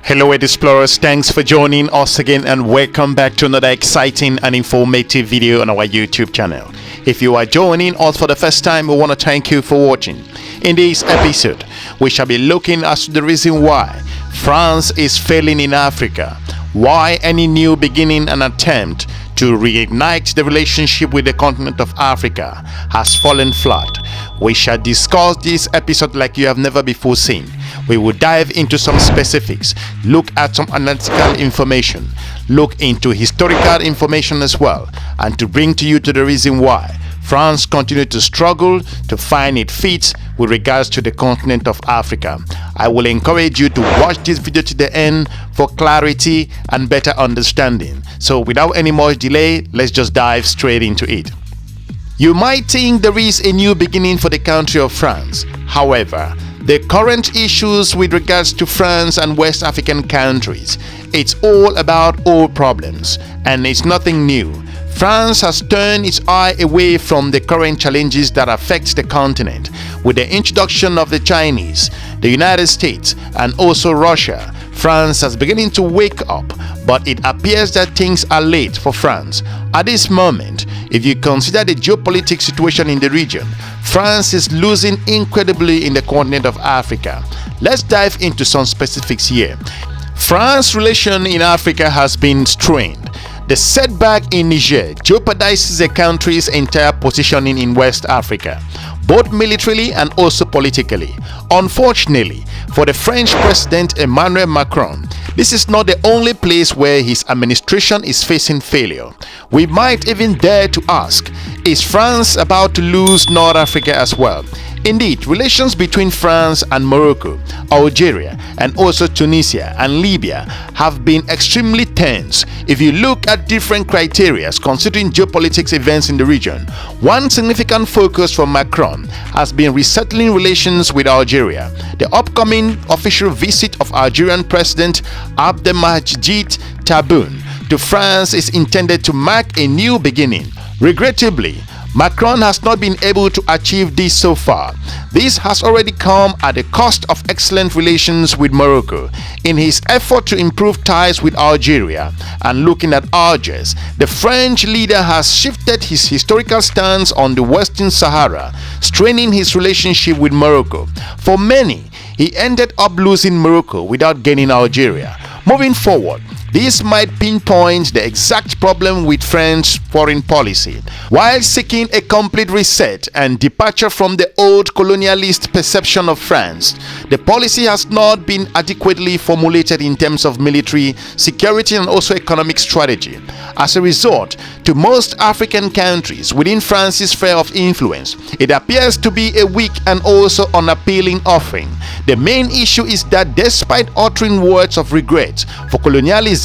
Hello World Explorers, thanks for joining us again and welcome back to another exciting and informative video on our YouTube channel. If you are joining us for the first time, we want to thank you for watching. In this episode, we shall be looking at the reason why France is failing in Africa, why any new beginning and attempt to reignite the relationship with the continent of Africa has fallen flat. We shall discuss this episode like you have never before seen. We will dive into some specifics, look at some analytical information, look into historical information as well, and to bring to you the reason why France continues to struggle to find its feet with regards to the continent of Africa. I will encourage you to watch this video to the end for clarity and better understanding. So without any more delay, let's just dive straight into it. You might think there is a new beginning for the country of France. However, the current issues with regards to France and West African countries, it's all about old problems and it's nothing new. France has turned its eye away from the current challenges that affect the continent. With the introduction of the Chinese, the United States and also Russia, France is beginning to wake up, but it appears that things are late for France. At this moment, if you consider the geopolitical situation in the region, France is losing incredibly in the continent of Africa. Let's dive into some specifics here. France's relation in Africa has been strained. The setback in Niger jeopardizes the country's entire positioning in West Africa, both militarily and also politically. Unfortunately, for the French President Emmanuel Macron, this is not the only place where his administration is facing failure. We might even dare to ask, is France about to lose North Africa as well? Indeed, relations between France and Morocco, Algeria, and also Tunisia and Libya have been extremely tense. If you look at different criteria considering geopolitics events in the region, one significant focus for Macron has been resettling relations with Algeria. The upcoming official visit of Algerian President Abdelmadjid Tebboune to France is intended to mark a new beginning. Regrettably, Macron has not been able to achieve this so far. This has already come at the cost of excellent relations with Morocco. In his effort to improve ties with Algeria and looking at Algiers, the French leader has shifted his historical stance on the Western Sahara, straining his relationship with Morocco. For many, he ended up losing Morocco without gaining Algeria. Moving forward, this might pinpoint the exact problem with French foreign policy. While seeking a complete reset and departure from the old colonialist perception of France, the policy has not been adequately formulated in terms of military, security and also economic strategy. As a result, to most African countries within France's sphere of influence, it appears to be a weak and also unappealing offering. The main issue is that despite uttering words of regret for colonialism,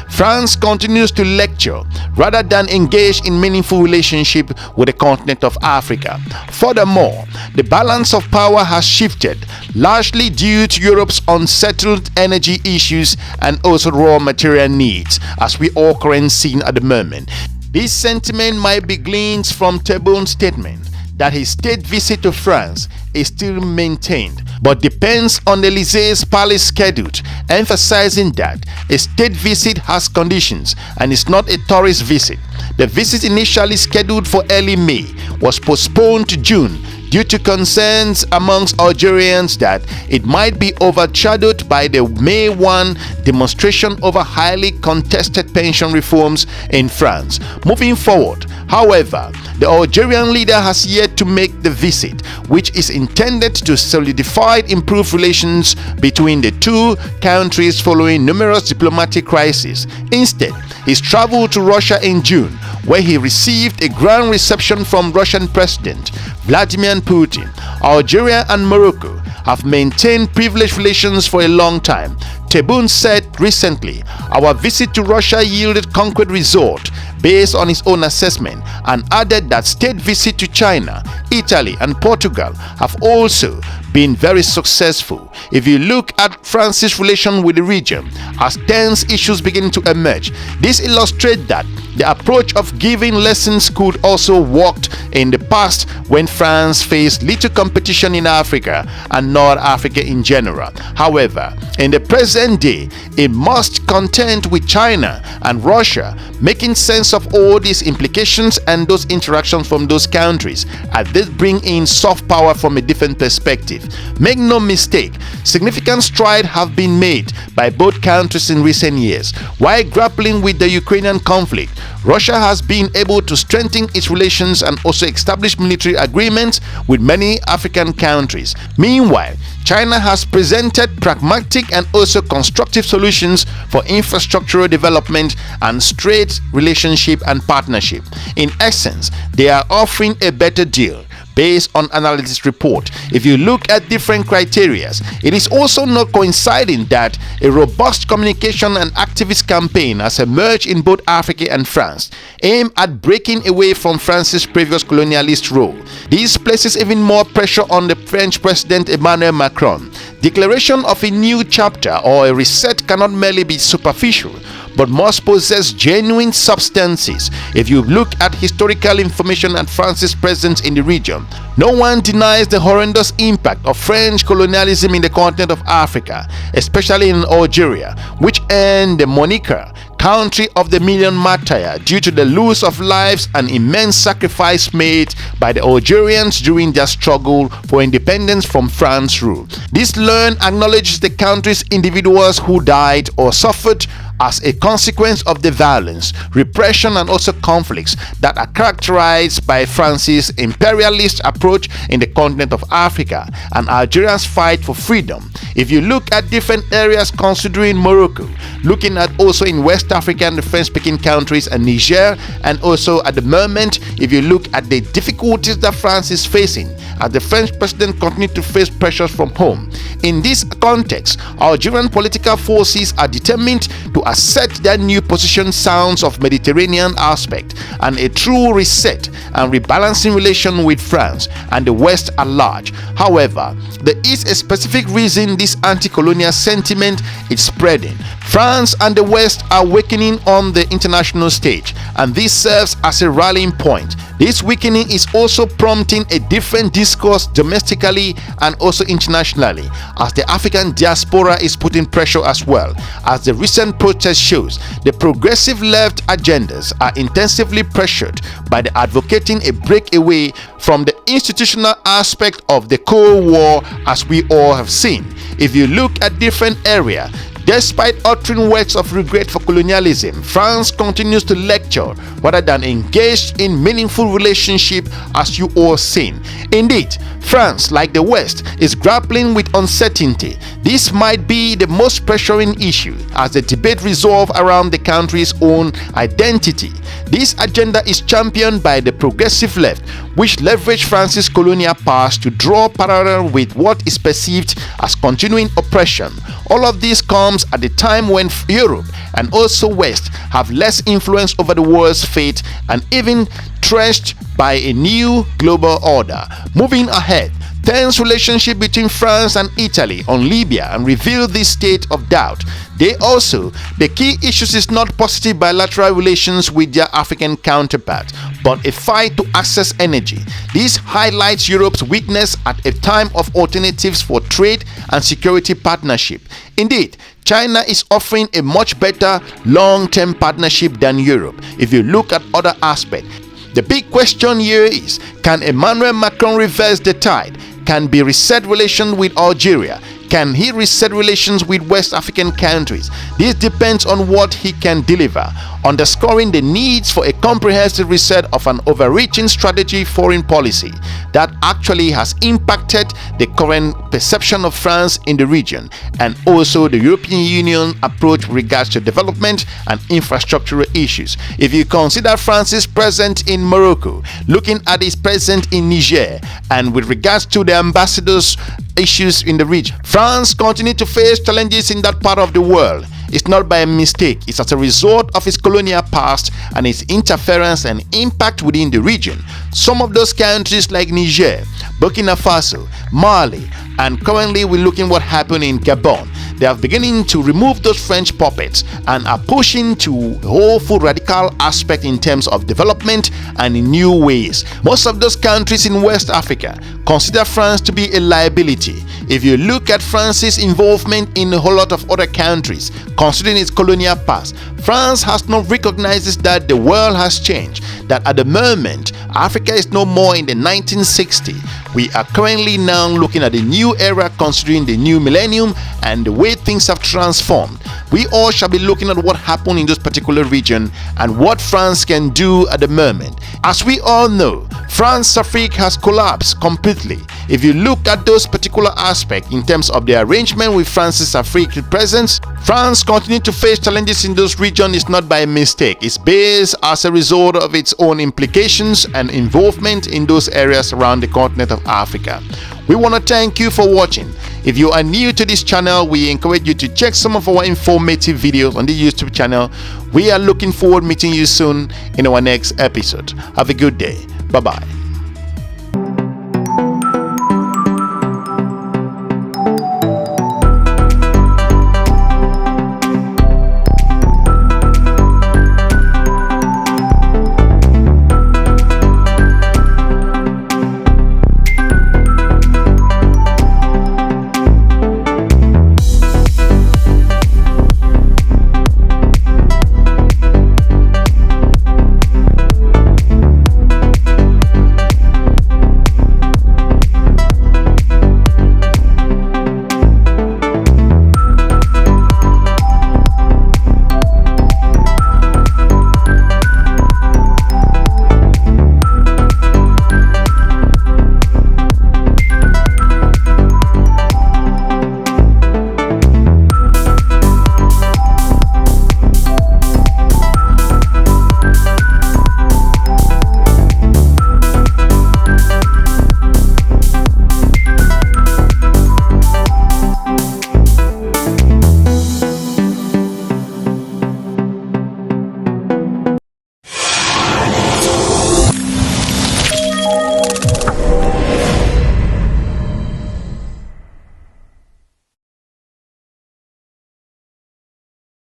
France continues to lecture rather than engage in meaningful relationship with the continent of Africa. Furthermore, the balance of power has shifted, largely due to Europe's unsettled energy issues and also raw material needs, as we all currently see at the moment. This sentiment might be gleaned from Tebboune's statement that his state visit to France is still maintained, but depends on the Élysée's palace schedule, emphasizing that a state visit has conditions and is not a tourist visit. The visit initially scheduled for early May was postponed to June due to concerns amongst Algerians that it might be overshadowed by the May 1 demonstration over highly contested pension reforms in France. Moving forward, however, the Algerian leader has yet to make the visit, which is intended to solidify improved relations between the two countries following numerous diplomatic crises. Instead, he's traveled to Russia in June, where he received a grand reception from Russian President Vladimir Putin. Algeria and Morocco have maintained privileged relations for a long time. Tebboune said recently, "Our visit to Russia yielded concrete results based on his own assessment," and added that state visits to China, Italy and Portugal have also been very successful. If you look at France's relation with the region, as tense issues begin to emerge, this illustrates that the approach of giving lessons could also worked in the past when France faced little competition in Africa and North Africa in general. However, in the present day, it must contend with China and Russia, making sense of all these implications and those interactions from those countries, as they bring in soft power from a different perspective. Make no mistake, significant strides have been made by both countries in recent years. While grappling with the Ukrainian conflict, Russia has been able to strengthen its relations and also establish military agreements with many African countries. Meanwhile, China has presented pragmatic and also constructive solutions for infrastructural development and trade relationship and partnership. In essence, they are offering a better deal. Based on analysis report, if you look at different criteria, it is also not coinciding that a robust communication and activist campaign has emerged in both Africa and France, aimed at breaking away from France's previous colonialist role. This places even more pressure on the French President Emmanuel Macron. Declaration of a new chapter or a reset cannot merely be superficial, but must possess genuine substances. If you look at historical information and France's presence in the region, no one denies the horrendous impact of French colonialism in the continent of Africa, especially in Algeria, which earned the moniker country of the million martyr due to the loss of lives and immense sacrifice made by the Algerians during their struggle for independence from France rule. This learn acknowledges the country's individuals who died or suffered as a consequence of the violence, repression and also conflicts that are characterized by France's imperialist approach in the continent of Africa and Algeria's fight for freedom. If you look at different areas considering Morocco, looking at also in West Africa and the French-speaking countries and Niger, and also at the moment, if you look at the difficulties that France is facing as the French president continues to face pressures from home. In this context, Algerian political forces are determined to assert their new position sounds of Mediterranean aspect and a true reset and rebalancing relation with France and the West at large. However, there is a specific reason this anti-colonial sentiment is spreading. France and the West are weakening on the international stage, and this serves as a rallying point. This weakening is also prompting a different discourse domestically and also internationally, as the African diaspora is putting pressure as well. As the recent protest shows, the progressive left agendas are intensively pressured by the advocating a breakaway from the institutional aspect of the Cold War, as we all have seen. If you look at different areas, despite uttering words of regret for colonialism, France continues to lecture rather than engage in meaningful relationship, as you all seen. Indeed, France, like the West, is grappling with uncertainty. This might be the most pressuring issue as the debate revolves around the country's own identity. This agenda is championed by the progressive left, which leverage France's colonial past to draw parallel with what is perceived as continuing oppression. All of this comes at a time when Europe and also West have less influence over the world's fate and even trenched by a new global order. Moving ahead, tense relationship between France and Italy on Libya and reveal this state of doubt. The key issues is not positive bilateral relations with their African counterparts, but a fight to access energy. This highlights Europe's weakness at a time of alternatives for trade and security partnership. Indeed, China is offering a much better long-term partnership than Europe if you look at other aspects. The big question here is, can Emmanuel Macron reverse the tide? Can he reset relations with Algeria? Can he reset relations with West African countries? This depends on what he can deliver, underscoring the needs for a comprehensive reset of an overreaching strategy foreign policy that actually has impacted the current perception of France in the region and also the European Union approach with regards to development and infrastructural issues. If you consider France's presence in Morocco, looking at its presence in Niger, and with regards to the ambassadors' issues in the region, France continues to face challenges in that part of the world. It's not by mistake, it's as a result of its colonial past and its interference and impact within the region. Some of those countries like Niger Burkina Faso, Mali, and currently we're looking what happened in Gabon. They are beginning to remove those French puppets and are pushing to a whole full radical aspect in terms of development and in new ways. Most of those countries in West Africa consider France to be a liability. If you look at France's involvement in a whole lot of other countries, considering its colonial past, France has not recognized that the world has changed, that at the moment Africa is no more in the 1960s. We are currently now looking at the new era, considering the new millennium and the way things have transformed. We all shall be looking at what happened in this particular region and what France can do at the moment. As we all know, France Afrique has collapsed completely. If you look at those particular aspects in terms of the arrangement with France's Afrique presence, France continuing to face challenges in those regions is not by mistake. It's based as a result of its own implications and involvement in those areas around the continent of Africa. We want to thank you for watching. If you are new to this channel, we encourage you to check some of our informative videos on the YouTube channel. We are looking forward to meeting you soon in our next episode. Have a good day. Bye-bye.